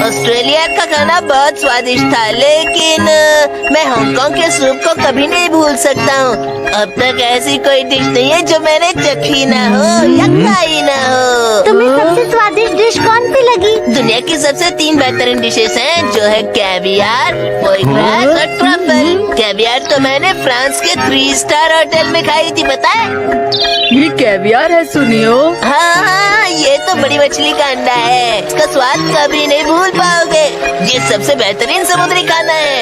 Australia का खाना बहुत स्वादिष्ट था, लेकिन मैं हांगकांग के सूप को कभी नहीं भूल सकता हूँ। अब तक ऐसी कोई डिश नहीं है जो मैंने चखी ना हो या खाई ना हो। तुम्हें सबसे स्वादिष्ट डिश कौन सी लगी? दुनिया की सबसे 3 बेहतरीन डिशेस हैं, जो है कैवियार, फोई ग्रास और ट्रफल। कैवियार तो मैंने फ्रांस के 3 स्टार होटल में खाई थी, पता है? ये कैवियार है सुनियो। हाँ, ये तो बड़ी मछली का अंडा है। इसका स्वाद कभी नहीं भूल पाओगे। ये सबसे बेहतरीन समुद्री खाना है।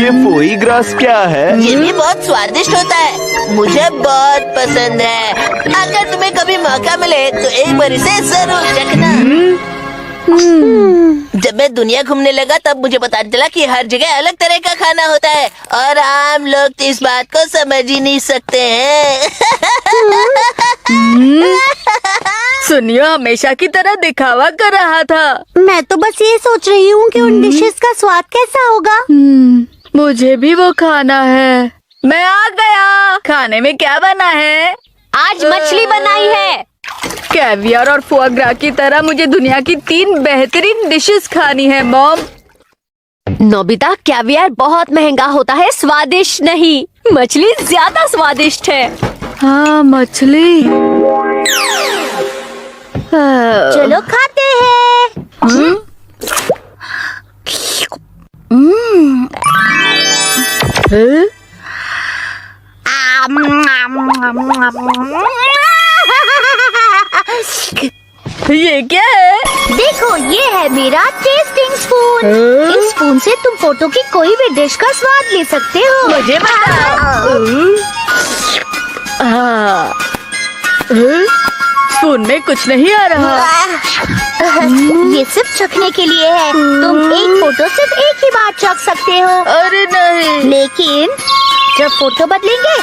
ये फोई ग्रास क्या है? ये भी बहुत स्वादिष्ट होता है, मुझे बहुत पसंद है। अगर तुम्हें कभी मौका मिले तो एक बार इसे जरूर चखना। जब मैं दुनिया घूमने लगा तब मुझे पता चला कि हर जगह अलग तरह का खाना होता है और आम लोग तो इस बात को समझ ही नहीं सकते हैं। सुनियो हमेशा की तरह दिखावा कर रहा था। मैं तो बस ये सोच रही हूँ कि उन डिशेस का स्वाद कैसा होगा। मुझे भी वो खाना है। मैं आ गया। खाने में क्या बना है? आज मछली बनाई है। कैवियर और फोआ ग्रा की तरह मुझे दुनिया की 3 बेहतरीन डिशेस खानी है मॉम। नोबिता, कैवियर बहुत महंगा होता है, स्वादिष्ट नहीं। मछली ज्यादा स्वादिष्ट है। हाँ मछली। चलो खाते हैं। ये क्या है? देखो, ये है मेरा टेस्टिंग स्पून। इस स्पून से तुम फोटो की कोई भी डिश का स्वाद ले सकते हो। मुझे स्पून में कुछ नहीं आ रहा। ये सिर्फ चखने के लिए है। तुम एक फोटो सिर्फ एक ही बार चख सकते हो। अरे नहीं। लेकिन जब फोटो बदलेंगे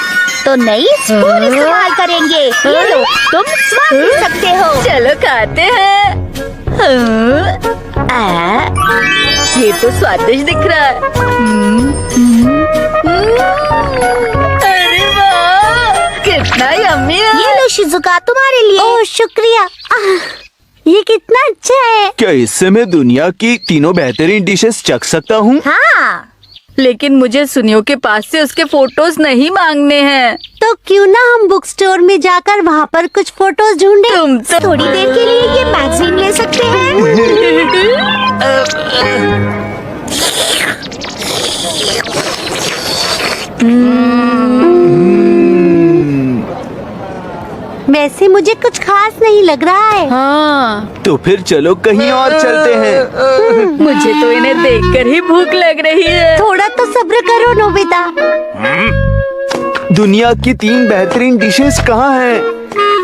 तो नई स्पून इस्तेमाल करेंगे। ये लो, तुम स्वाद ले सकते हो। चलो खाते हैं। ये तो स्वादिष्ट दिख रहा है। अरे वाह, कितना यम्मी है। ये लो शिजुका, तुम्हारे लिए। ओह शुक्रिया। ये कितना अच्छा है। क्या इससे मैं दुनिया की 3 बेहतरीन डिशेस चख सकता हूँ? हाँ, लेकिन मुझे सुनियो के पास से उसके फोटोज नहीं मांगने हैं। तो क्यों ना हम बुक स्टोर में जाकर वहाँ पर कुछ फोटोज ढूंढे। तुम तो थोड़ी देर के लिए ये मैगजीन ले सकते हैं। वैसे मुझे कुछ खास नहीं लग रहा है। हाँ, तो फिर चलो कहीं और चलते हैं। मुझे तो इन्हें देखकर ही भूख लग रही है। थोड़ा तो सब्र करो नोबिता। दुनिया की 3 बेहतरीन डिशेस कहाँ हैं?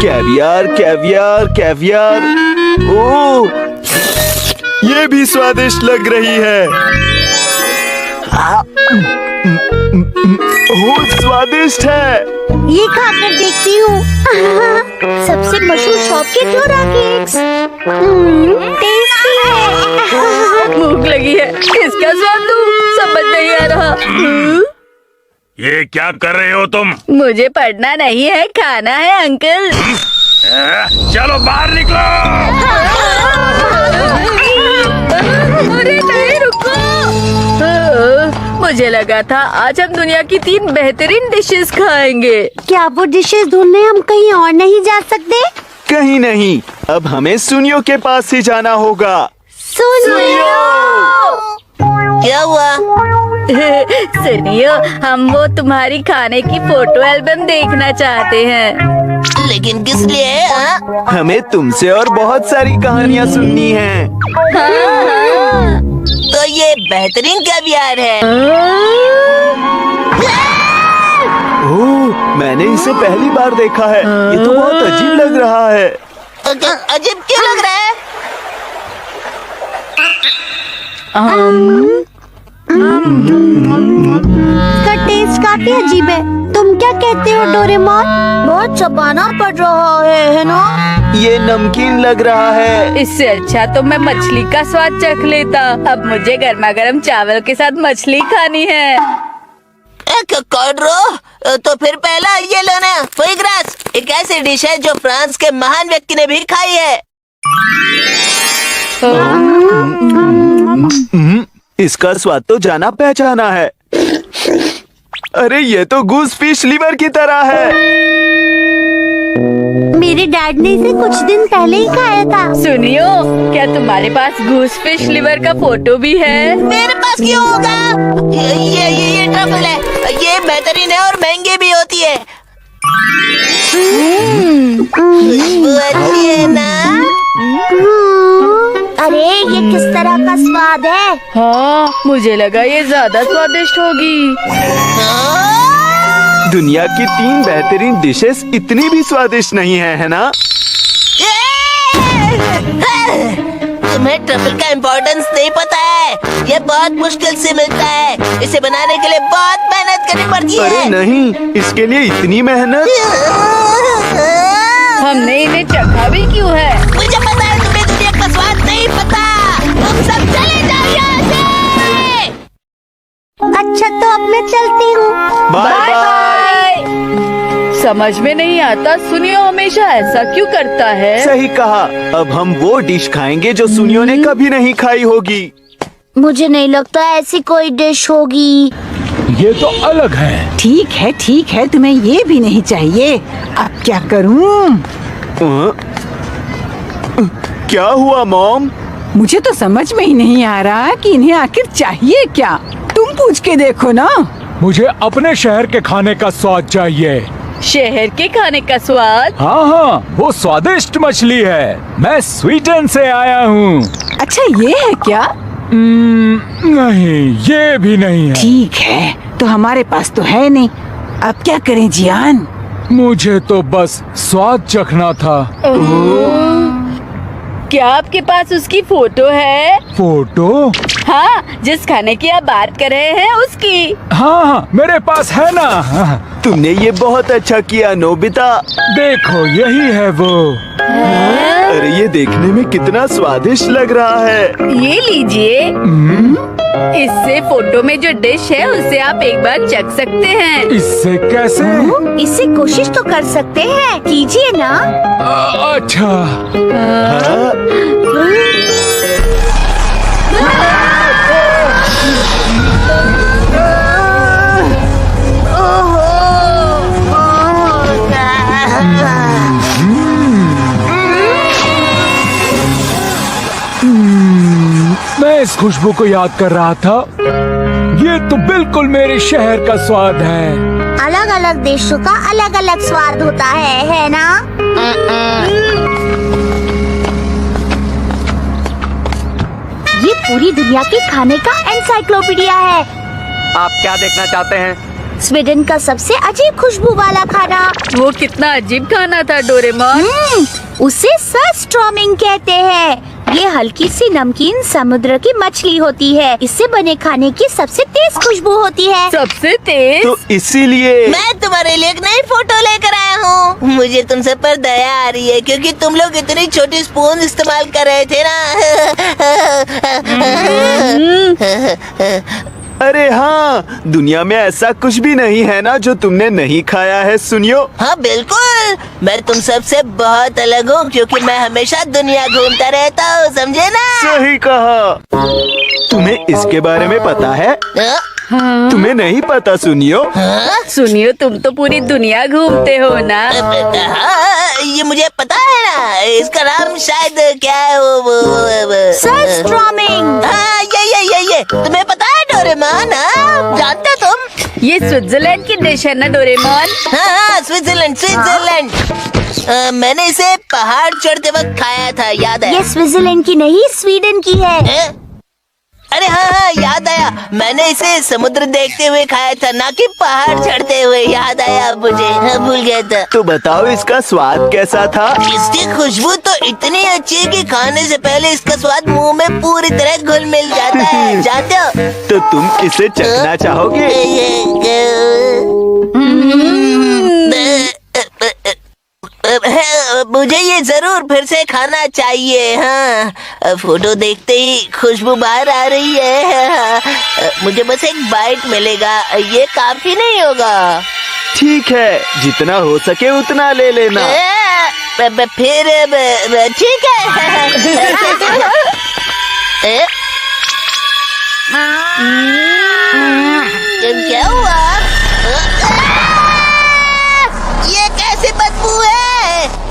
Caviar, caviar, caviar. ओह, ये भी स्वादिष्ट लग रही है। ओह, स्वादिष्ट है। ये खाकर देखती हूँ। सबसे मशहूर शॉप के क्लोरा केक्स। टेस्टी है। भूख लगी है, इसका स्वाद तो समझ नहीं आ रहा। ये क्या कर रहे हो तुम? मुझे पढ़ना नहीं है, खाना है अंकल। चलो बाहर निकलो। अरे नहीं, रुको। मुझे लगा था आज हम दुनिया की 3 बेहतरीन डिशेस खाएंगे। क्या वो डिशेस ढूंढने हम कहीं और नहीं जा सकते? कहीं नहीं, अब हमें सुनियो के पास ही जाना होगा। सुनियो। क्या हुआ? सुनियो, हम वो तुम्हारी खाने की फोटो एल्बम देखना चाहते हैं। लेकिन किस लिए? हाँ? हमें तुमसे और बहुत सारी कहानियाँ सुननी हैं। तो ये बेहतरीन कैवियार है। ओह, मैंने इसे पहली बार देखा है। ये तो बहुत अजीब लग रहा है। अजीब क्यों लग रहा है? इसका टेस्ट काफी अजीब है। तुम क्या कहते हो डोरेमोन? बहुत चबाना पड़ रहा है ना? ये नमकीन लग रहा है। इससे अच्छा तो मैं मछली का स्वाद चख लेता। अब मुझे गर्मा गर्म चावल के साथ मछली खानी है। कॉर्ड्रो, तो फिर पहला ये लो ना, फोई ग्रास। एक ऐसी डिश है जो फ्रांस के महान व्यक्ति ने भी खाई है। इसका स्वाद तो जाना पहचाना है। अरे ये तो गूस फिश लिवर की तरह है। मेरे डैड ने इसे कुछ दिन पहले ही खाया था। सुनियो, क्या तुम्हारे पास गूस फिश लिवर का फोटो भी है? मेरे पास क्यों होगा? ये ट्रफल है। ये बेहतरीन है और महंगी भी होती है। खुशबू अच्छी है ना? अरे ये किस तरह का स्वाद है? हाँ, मुझे लगा ये ज्यादा स्वादिष्ट होगी। दुनिया की 3 बेहतरीन डिशेस इतनी भी स्वादिष्ट नहीं है ना? तुम्हें ट्रफल का इम्पोर्टेंस नहीं पता है। ये बहुत मुश्किल से मिलता है। इसे बनाने के लिए बहुत मेहनत करनी पड़ती है। अरे नहीं, इसके लिए इतनी मेहनत? हमने इन्हें चखा भी क्यों है? मुझे पता है तुम्हें दुनिया का स्वाद नहीं पता। तुम सब चले जाओ यहाँ से। अच्छा तो अब मैं चलती हूँ। Bye bye. समझ में नहीं आता, सुनियो हमेशा ऐसा क्यों करता है? सही कहा। अब हम वो डिश खाएंगे जो सुनियो ने कभी नहीं खाई होगी। मुझे नहीं लगता ऐसी कोई डिश होगी। ये तो अलग है। ठीक है, तुम्हें ये भी नहीं चाहिए। अब क्या करूं? क्या हुआ मॉम? मुझे तो समझ में ही नहीं आ रहा कि इन्हें आखिर चाहिए क्या। तुम पूछ के देखो ना। मुझे अपने शहर के खाने का स्वाद चाहिए। शहर के खाने का स्वाद? हाँ, वो स्वादिष्ट मछली है। मैं स्वीडन से आया हूँ। अच्छा ये है क्या? नहीं, ये भी नहीं है। ठीक है, तो hमारे पास तो है नहीं। अब क्या करें जियान? मुझे तो बस स्वाद चखना था। क्या आपके पास उसकी फोटो है? फोटो? हाँ, जिस खाने की आप बात कर रहे हैं उसकी। हाँ, मेरे पास है ना। तुमने ये बहुत अच्छा किया नोबिता। देखो, यही है वो। अरे ये देखने में कितना स्वादिष्ट लग रहा है। ये लीजिए। इससे फोटो में जो डिश है उसे आप एक बार चख सकते हैं। इससे कैसे? इससे कोशिश तो कर सकते हैं, कीजिए ना। अच्छा। मैं इस खुशबू को याद कर रहा था। ये तो बिल्कुल मेरे शहर का स्वाद है। अलग अलग देशों का अलग अलग स्वाद होता है ना? ये पूरी दुनिया के खाने का एनसाइक्लोपीडिया है। आप क्या देखना चाहते हैं? स्वीडन का सबसे अजीब खुशबू वाला खाना। वो कितना अजीब खाना था डोरेमोन। उसे सर्स्ट्रॉमिंग कहते हैं। ये हल्की सी नमकीन समुद्र की मछली होती है। इससे बने खाने की सबसे तेज खुशबू होती है। सबसे तेज? तो इसीलिए मैं तुम्हारे लिए एक नई फोटो लेकर आया हूँ। मुझे तुम सब पर दया आ रही है क्योंकि तुम लोग इतनी छोटी स्पून इस्तेमाल कर रहे थे ना। अरे हाँ, दुनिया में ऐसा कुछ भी नहीं है ना जो तुमने नहीं खाया है सुनियो। हाँ बिल्कुल, मैं तुम सबसे बहुत अलग हूँ क्योंकि मैं हमेशा दुनिया घूमता रहता हूँ, समझे ना? सही कहा। तुम्हें इसके बारे में पता है? तुम्हें नहीं पता सुनियो? सुनियो, तुम तो पूरी दुनिया घूमते हो ना। हाँ, ये मुझे पता है ना। इसका नाम शायद क्या है वो सर्स्ट्रॉमिंग। हाँ ये तुम्हें पता है डोरेमोन? हाँ, जानते हो तुम? ये स्विट्जरलैंड की डिश है ना डोरेमोन? हाँ, स्विट्जरलैंड। मैंने इसे पहाड़ चढ़ते वक्त खाया था, याद है? ये स्विट्जरलैंड की नहीं, स्वीडन की है। अरे हाँ, याद आया। मैंने इसे समुद्र देखते हुए खाया था, ना कि पहाड़ चढ़ते हुए। याद आया मुझे, भूल गया था। तो बताओ इसका स्वाद कैसा था? इसकी खुशबू तो इतनी अच्छी है कि खाने से पहले इसका स्वाद मुंह में पूरी तरह घुल मिल जाता है, जानते हो? तो तुम इसे चखना चाहोगे? मुझे ये जरूर फिर से खाना चाहिए। हाँ, फोटो देखते ही खुशबू बाहर आ रही है। मुझे बस एक बाइट मिलेगा, ये काफी नहीं होगा। ठीक है, जितना हो सके उतना ले लेना। फिर ठीक है।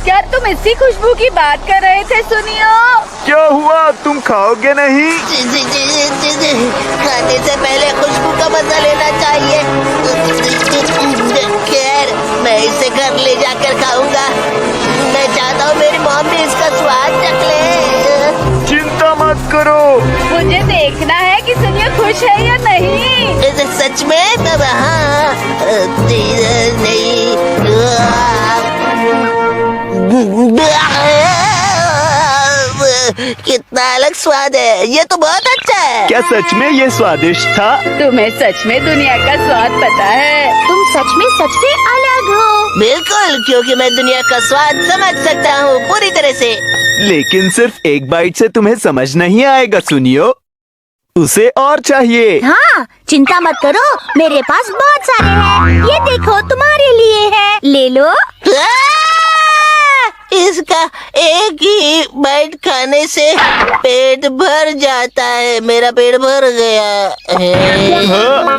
क्या तुम इसी खुशबू की बात कर रहे थे सुनियो? क्या हुआ, तुम खाओगे नहीं? खाने से पहले खुशबू का मजा लेना चाहिए। खैर, मैं इसे घर ले जाकर खाऊंगा। मैं चाहता हूँ मेरी मॉम भी इसका स्वाद चख ले। चिंता मत करो। मुझे देखना है कि सुनियो खुश है या नहीं। सच में? तब हाँ, नहीं। कितना अलग स्वाद है, ये तो बहुत अच्छा है। क्या सच में ये स्वादिष्ट था? तुम्हें सच में दुनिया का स्वाद पता है। तुम सच में अलग हो। बिल्कुल, क्योंकि मैं दुनिया का स्वाद समझ सकता हूँ पूरी तरह से। लेकिन सिर्फ एक बाइट से तुम्हें समझ नहीं आएगा सुनियो, उसे और चाहिए। हाँ, चिंता मत करो, मेरे पास बहुत सारे हैं। ये देखो, तुम्हारे लिए है, ले लो। इसका एक ही बाइट खाने से पेट भर जाता है। मेरा पेट भर गया है। हाँ?